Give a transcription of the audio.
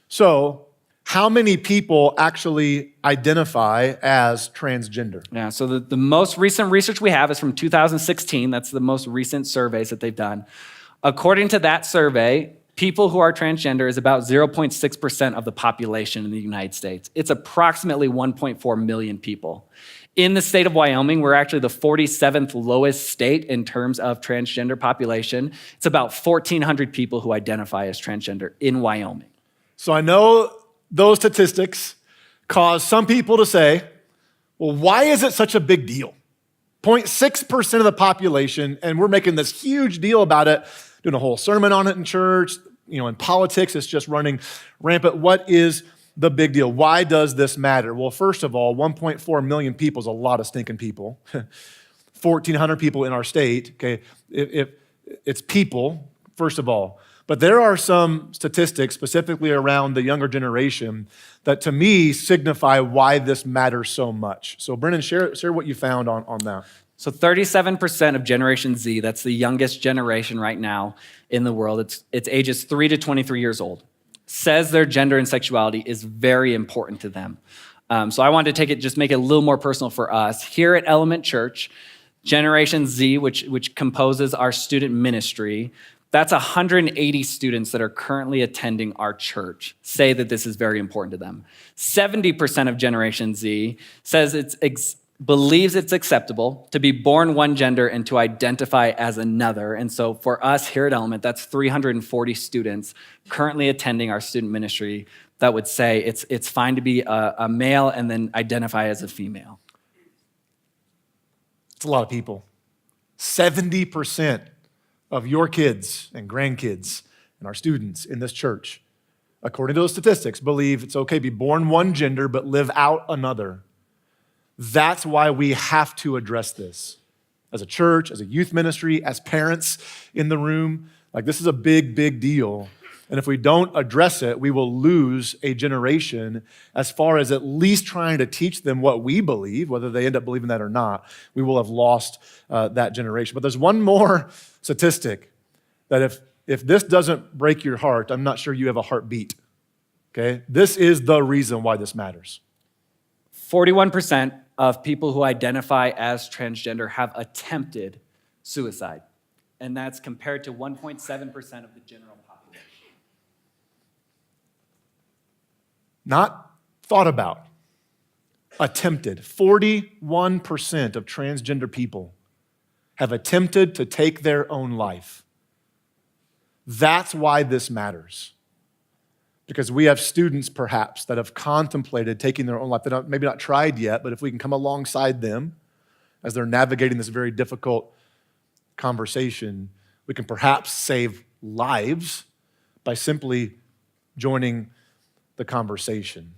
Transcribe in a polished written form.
So, how many people actually identify as transgender? Yeah, so the most recent research we have is from 2016. That's the most recent surveys that they've done. According to that survey, people who are transgender is about 0.6% of the population in the United States. It's approximately 1.4 million people. In the state of Wyoming, we're actually the 47th lowest state in terms of transgender population. It's about 1,400 people who identify as transgender in Wyoming. So I know those statistics cause some people to say, well, why is it such a big deal? 0.6% of the population, and we're making this huge deal about it, doing a whole sermon on it in church, in politics, it's just running rampant. What is the big deal? Why does this matter? Well, first of all, 1.4 million people is a lot of stinking people. 1,400 people in our state, okay? If it's people, first of all. But there are some statistics specifically around the younger generation that to me signify why this matters so much. So Brennan, share what you found on that. So 37% of Generation Z, that's the youngest generation right now in the world, it's ages 3 to 23 years old, says their gender and sexuality is very important to them. So I wanted to just make it a little more personal for us. Here at Element Church, Generation Z, which composes our student ministry, that's 180 students that are currently attending our church, say that this is very important to them. 70% of Generation Z says believes it's acceptable to be born one gender and to identify as another. And so for us here at Element, that's 340 students currently attending our student ministry that would say it's fine to be a male and then identify as a female. It's a lot of people. 70% of your kids and grandkids and our students in this church, according to those statistics, believe it's okay to be born one gender but live out another. That's why we have to address this. As a church, as a youth ministry, as parents in the room, this is a big, big deal. And if we don't address it, we will lose a generation as far as at least trying to teach them what we believe, whether they end up believing that or not. We will have lost that generation. But there's one more statistic that if this doesn't break your heart, I'm not sure you have a heartbeat, okay? This is the reason why this matters. 41% of people who identify as transgender have attempted suicide, and that's compared to 1.7% of the general population. Not thought about, attempted. 41% of transgender people have attempted to take their own life. That's why this matters. Because we have students, perhaps, that have contemplated taking their own life. They maybe not tried yet, but if we can come alongside them as they're navigating this very difficult conversation, we can perhaps save lives by simply joining the conversation.